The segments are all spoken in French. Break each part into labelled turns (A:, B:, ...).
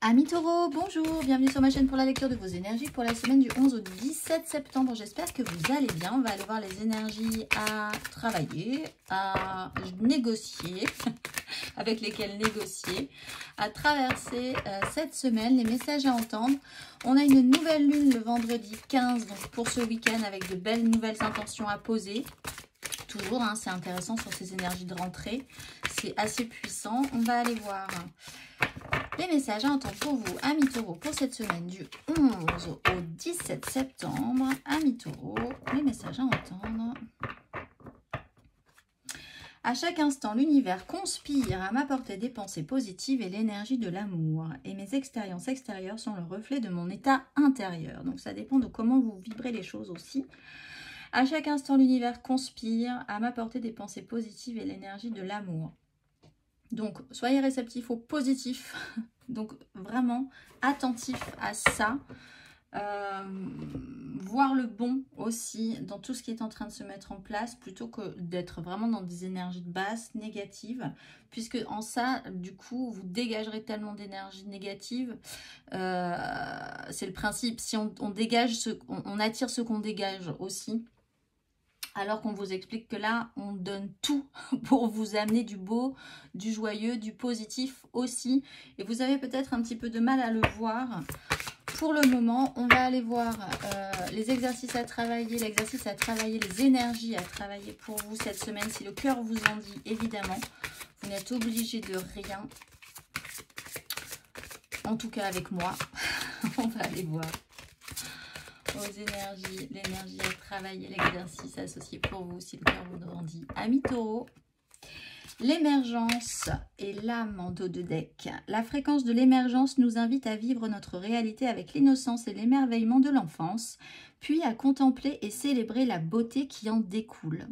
A: Amis taureaux, bonjour, bienvenue sur ma chaîne pour la lecture de vos énergies pour la semaine du 11 au 17 septembre. J'espère que vous allez bien. On va aller voir les énergies à travailler, à négocier, avec lesquelles négocier, à traverser cette semaine, les messages à entendre. On a une nouvelle lune le vendredi 15, donc pour ce week-end avec de belles nouvelles intentions à poser. Toujours, hein, c'est intéressant sur ces énergies de rentrée, c'est assez puissant. On va aller voir les messages à entendre pour vous, amis taureaux, pour cette semaine du 11 au 17 septembre. Amis taureaux, les messages à entendre. À chaque instant, l'univers conspire à m'apporter des pensées positives et l'énergie de l'amour. Et mes expériences extérieures sont le reflet de mon état intérieur. Donc ça dépend de comment vous vibrez les choses aussi. À chaque instant, l'univers conspire à m'apporter des pensées positives et l'énergie de l'amour. Donc, soyez réceptifs au positif. Donc, vraiment attentif à ça. Voir le bon aussi dans tout ce qui est en train de se mettre en place, plutôt que d'être vraiment dans des énergies de base négatives, puisque en ça, du coup, vous dégagerez tellement d'énergie négative. C'est le principe. Si on dégage, on attire ce qu'on dégage aussi. Alors qu'on vous explique que là, on donne tout pour vous amener du beau, du joyeux, du positif aussi. Et vous avez peut-être un petit peu de mal à le voir. Pour le moment, on va aller voir les exercices à travailler, les énergies à travailler pour vous cette semaine. Si le cœur vous en dit, évidemment, vous n'êtes obligé de rien. En tout cas avec moi, on va aller voir aux énergies, l'énergie à travailler, l'exercice associé pour vous, si le cœur vous grandit. Amis taureaux, l'émergence et l'âme en dos de deck. La fréquence de l'émergence nous invite à vivre notre réalité avec l'innocence et l'émerveillement de l'enfance, puis à contempler et célébrer la beauté qui en découle.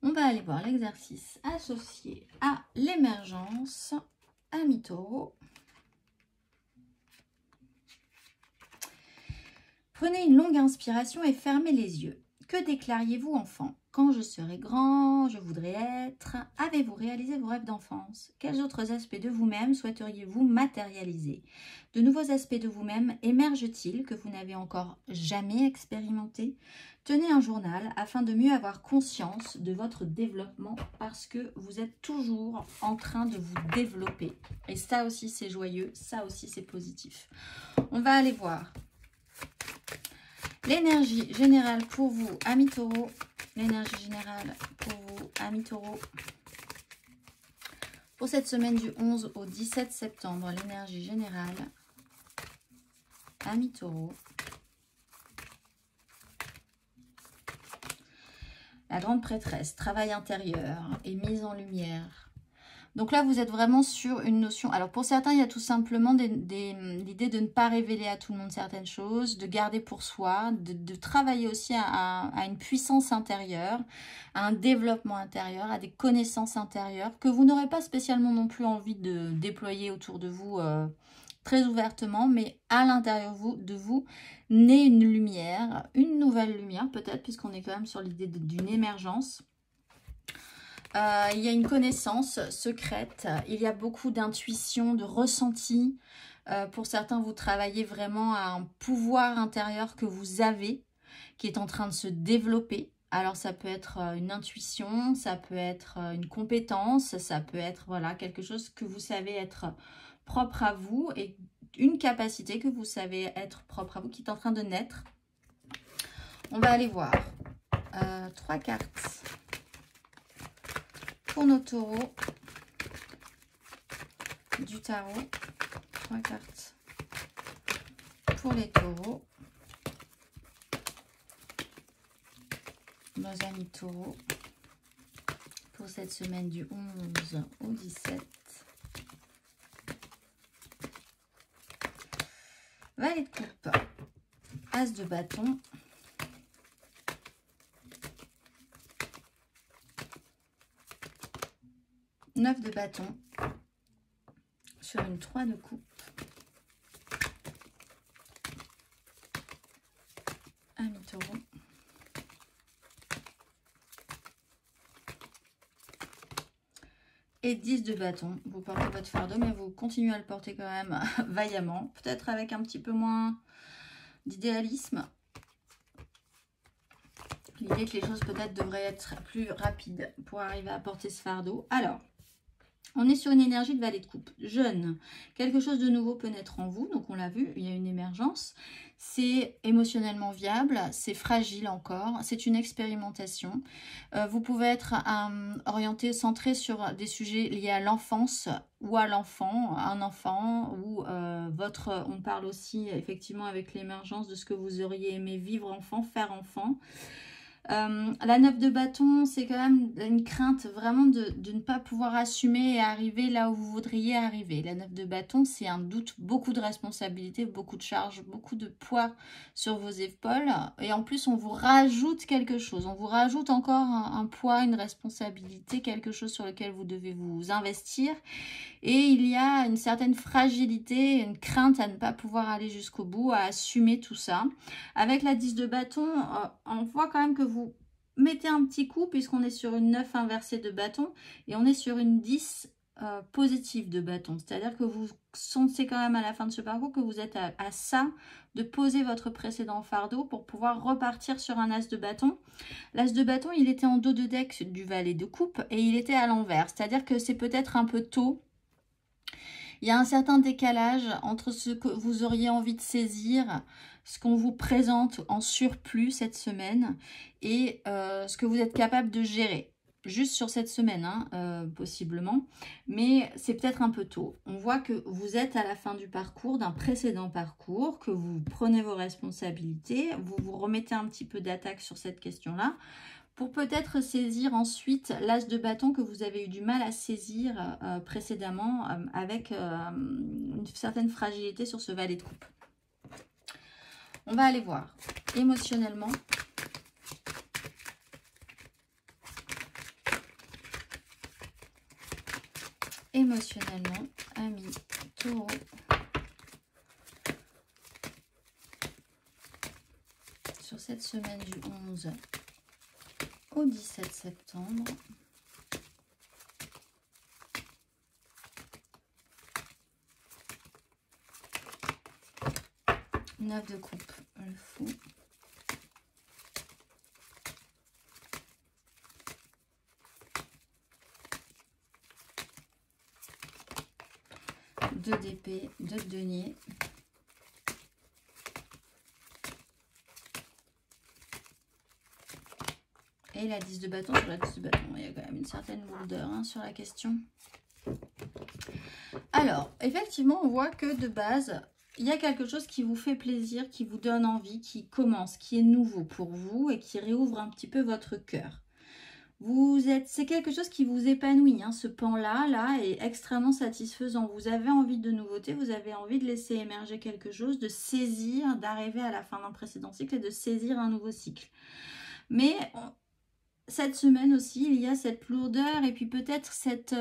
A: On va aller voir l'exercice associé à l'émergence. Amis taureaux, prenez une longue inspiration et fermez les yeux. Que déclariez-vous enfant? Quand je serai grand, je voudrais être. Avez-vous réalisé vos rêves d'enfance? Quels autres aspects de vous-même souhaiteriez-vous matérialiser? De nouveaux aspects de vous-même émergent-ils que vous n'avez encore jamais expérimenté? Tenez un journal afin de mieux avoir conscience de votre développement, parce que vous êtes toujours en train de vous développer. Et ça aussi c'est joyeux, ça aussi c'est positif. On va aller voir l'énergie générale pour vous, amis taureaux. L'énergie générale pour vous, amis taureaux. Pour cette semaine du 11 au 17 septembre, l'énergie générale, amis taureaux. La grande prêtresse, travail intérieur et mise en lumière. Donc là, vous êtes vraiment sur une notion... Alors, pour certains, il y a tout simplement l'idée de ne pas révéler à tout le monde certaines choses, de garder pour soi, de travailler aussi à une puissance intérieure, à un développement intérieur, à des connaissances intérieures que vous n'aurez pas spécialement non plus envie de déployer autour de vous très ouvertement, mais à l'intérieur de vous, naît une lumière, une nouvelle lumière peut-être, puisqu'on est quand même sur l'idée d'une émergence. Il y a une connaissance secrète, il y a beaucoup d'intuition, de ressenti. Pour certains, vous travaillez vraiment à un pouvoir intérieur que vous avez, qui est en train de se développer. Alors ça peut être une intuition, ça peut être une compétence, ça peut être voilà, quelque chose que vous savez être propre à vous et une capacité que vous savez être propre à vous qui est en train de naître. On va aller voir 3 cartes. Pour nos taureaux du tarot, 3 cartes pour les taureaux, nos amis taureaux, pour cette semaine du 11 au 17. Valet de coupe, as de bâton, neuf de bâton sur une 3 de coupe, amis taureaux, les 10 de bâton. Vous portez votre fardeau, mais vous continuez à le porter quand même vaillamment. Peut-être avec un petit peu moins d'idéalisme. L'idée que les choses peut-être devraient être plus rapides pour arriver à porter ce fardeau. Alors, on est sur une énergie de valet de coupe. Jeune, quelque chose de nouveau peut naître en vous. Donc, on l'a vu, il y a une émergence. C'est émotionnellement viable, c'est fragile encore, c'est une expérimentation. Vous pouvez être orienté, centré sur des sujets liés à l'enfance ou à l'enfant, un enfant, ou on parle aussi effectivement avec l'émergence de ce que vous auriez aimé vivre enfant, faire enfant. La 9 de bâton, c'est quand même une crainte vraiment de ne pas pouvoir assumer et arriver là où vous voudriez arriver. La 9 de bâton, c'est un doute, beaucoup de responsabilités, beaucoup de charges, beaucoup de poids sur vos épaules. Et en plus, on vous rajoute quelque chose. On vous rajoute encore un poids, une responsabilité, quelque chose sur lequel vous devez vous investir. Et il y a une certaine fragilité, une crainte à ne pas pouvoir aller jusqu'au bout, à assumer tout ça. Avec la 10 de bâton, on voit quand même que vous mettez un petit coup puisqu'on est sur une 9 inversée de bâton et on est sur une 10 positive de bâton. C'est-à-dire que vous sentez quand même à la fin de ce parcours que vous êtes à ça de poser votre précédent fardeau pour pouvoir repartir sur un as de bâton. L'as de bâton, il était en dos de deck du valet de coupe et il était à l'envers. C'est-à-dire que c'est peut-être un peu tôt. Il y a un certain décalage entre ce que vous auriez envie de saisir, ce qu'on vous présente en surplus cette semaine et ce que vous êtes capable de gérer. Juste sur cette semaine, possiblement. Mais c'est peut-être un peu tôt. On voit que vous êtes à la fin du parcours, d'un précédent parcours, que vous prenez vos responsabilités, vous vous remettez un petit peu d'attaque sur cette question-là, pour peut-être saisir ensuite l'as de bâton que vous avez eu du mal à saisir précédemment avec une certaine fragilité sur ce valet de coupe. On va aller voir émotionnellement. Émotionnellement, amis taureau. Sur cette semaine du 11 au 17 septembre. Neuf de coupe, le fou. Deux d'épée, deux de denier. Et la 10 de bâton. Sur la 10 de bâton, il y a quand même une certaine lourdeur sur la question. Alors, effectivement, on voit que de base, il y a quelque chose qui vous fait plaisir, qui vous donne envie, qui commence, qui est nouveau pour vous et qui réouvre un petit peu votre cœur. C'est quelque chose qui vous épanouit, ce pan-là est extrêmement satisfaisant. Vous avez envie de nouveautés, vous avez envie de laisser émerger quelque chose, de saisir, d'arriver à la fin d'un précédent cycle et de saisir un nouveau cycle. Mais cette semaine aussi, il y a cette lourdeur et puis peut-être cette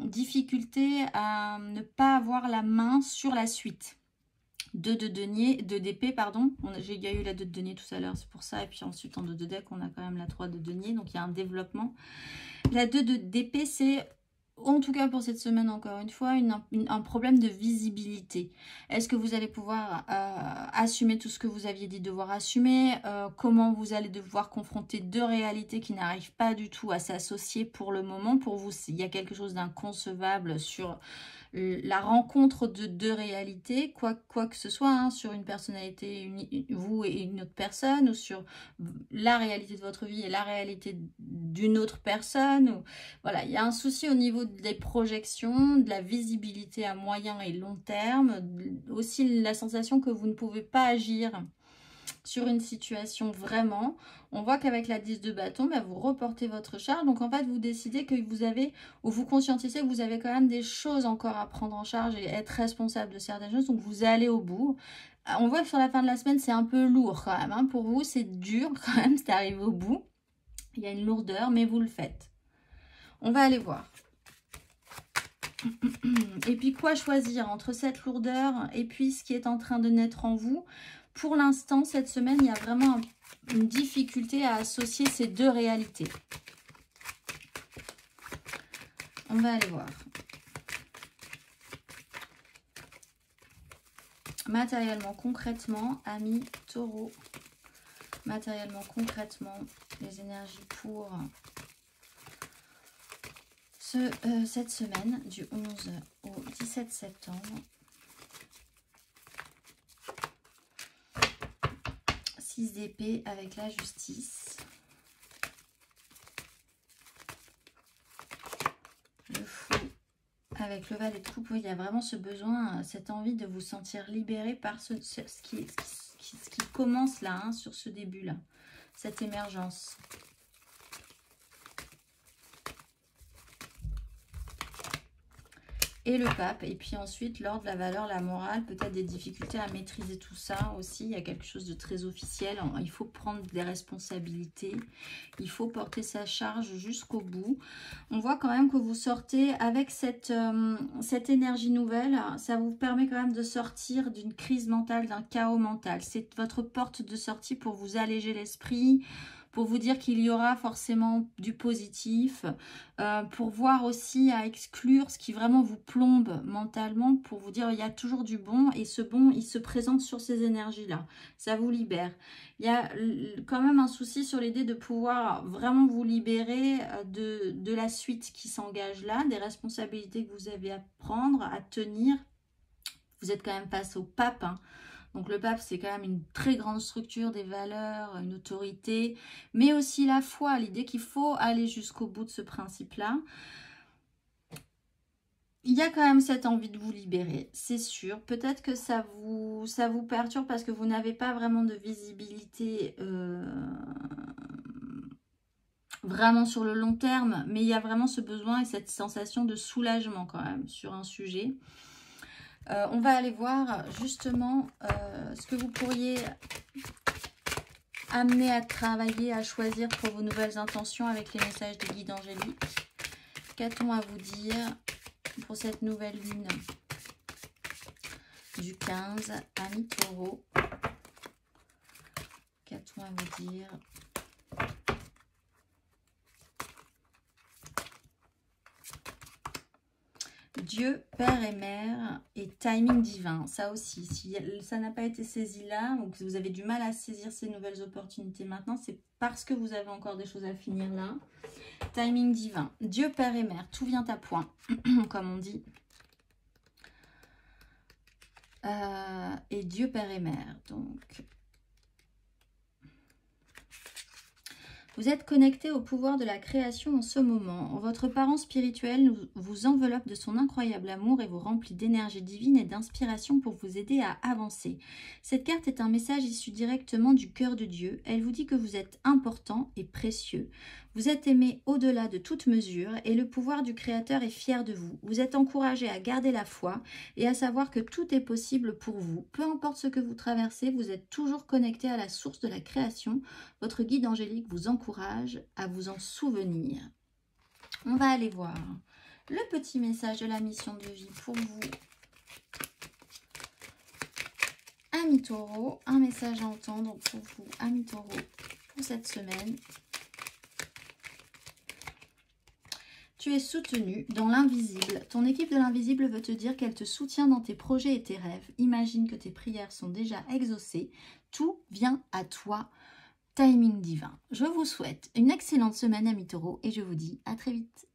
A: difficulté à ne pas avoir la main sur la suite. 2 de denier, 2 d'épée, pardon. Il y a eu la 2 de denier tout à l'heure, c'est pour ça. Et puis ensuite, en 2 de deck, on a quand même la 3 de denier. Donc, il y a un développement. La 2 d'épée, c'est, en tout cas pour cette semaine, encore une fois, un problème de visibilité. Est-ce que vous allez pouvoir assumer tout ce que vous aviez dit devoir assumer? Comment vous allez devoir confronter deux réalités qui n'arrivent pas du tout à s'associer pour le moment? Pour vous, il y a quelque chose d'inconcevable sur la rencontre de deux réalités, quoi que ce soit, sur une personnalité, vous et une autre personne, ou sur la réalité de votre vie et la réalité d'une autre personne. Voilà, il y a un souci au niveau des projections, de la visibilité à moyen et long terme, aussi la sensation que vous ne pouvez pas agir sur une situation vraiment. On voit qu'avec la 10 de bâton, vous reportez votre charge. Donc en fait, vous décidez que vous avez, ou vous conscientisez que vous avez quand même des choses encore à prendre en charge et être responsable de certaines choses. Donc vous allez au bout. On voit que sur la fin de la semaine, c'est un peu lourd quand même. Pour vous, c'est dur quand même, c'est arrivé au bout. Il y a une lourdeur, mais vous le faites. On va aller voir. Et puis quoi choisir entre cette lourdeur et puis ce qui est en train de naître en vous? Pour l'instant, cette semaine, il y a vraiment une difficulté à associer ces deux réalités. On va aller voir. Matériellement, concrètement, amis taureau. Matériellement, concrètement, les énergies pour cette semaine du 11 au 17 septembre. 6 d'épée avec la justice. Le fou avec le valet de coupe. Oui, il y a vraiment ce besoin, cette envie de vous sentir libéré par ce qui commence là, hein, sur ce début-là. Cette émergence. Et le pape, et puis ensuite l'ordre, la valeur, la morale, peut-être des difficultés à maîtriser tout ça aussi. Il y a quelque chose de très officiel, il faut prendre des responsabilités, il faut porter sa charge jusqu'au bout. On voit quand même que vous sortez avec cette énergie nouvelle, ça vous permet quand même de sortir d'une crise mentale, d'un chaos mental. C'est votre porte de sortie pour vous alléger l'esprit, pour vous dire qu'il y aura forcément du positif, pour voir aussi à exclure ce qui vraiment vous plombe mentalement, pour vous dire il y a toujours du bon, et ce bon, il se présente sur ces énergies-là. Ça vous libère. Il y a quand même un souci sur l'idée de pouvoir vraiment vous libérer de la suite qui s'engage là, des responsabilités que vous avez à prendre, à tenir. Vous êtes quand même face au pape, hein. Donc le pape, c'est quand même une très grande structure, des valeurs, une autorité, mais aussi la foi, l'idée qu'il faut aller jusqu'au bout de ce principe-là. Il y a quand même cette envie de vous libérer, c'est sûr. Peut-être que ça vous perturbe parce que vous n'avez pas vraiment de visibilité vraiment sur le long terme, mais il y a vraiment ce besoin et cette sensation de soulagement quand même sur un sujet. On va aller voir justement ce que vous pourriez amener à travailler, à choisir pour vos nouvelles intentions avec les messages des guides angéliques. Qu'a-t-on à vous dire pour cette nouvelle lune du 15, amis taureau? Qu'a-t-on à vous dire? Dieu, Père et Mère et timing divin. Ça aussi, si ça n'a pas été saisi là, ou que vous avez du mal à saisir ces nouvelles opportunités maintenant, c'est parce que vous avez encore des choses à finir là. Timing divin. Dieu, Père et Mère, tout vient à point, comme on dit. Et Dieu, Père et Mère, donc... Vous êtes connecté au pouvoir de la création en ce moment. Votre parent spirituel vous enveloppe de son incroyable amour et vous remplit d'énergie divine et d'inspiration pour vous aider à avancer. Cette carte est un message issu directement du cœur de Dieu. Elle vous dit que vous êtes important et précieux. Vous êtes aimé au-delà de toute mesure et le pouvoir du Créateur est fier de vous. Vous êtes encouragé à garder la foi et à savoir que tout est possible pour vous. Peu importe ce que vous traversez, vous êtes toujours connecté à la source de la création. Votre guide angélique vous encourage à vous en souvenir. On va aller voir le petit message de la mission de vie pour vous. Amis taureau, un message à entendre pour vous, amis taureau, pour cette semaine. Tu es soutenu dans l'invisible. Ton équipe de l'invisible veut te dire qu'elle te soutient dans tes projets et tes rêves. Imagine que tes prières sont déjà exaucées. Tout vient à toi. Timing divin. Je vous souhaite une excellente semaine, amis taureaux, et je vous dis à très vite.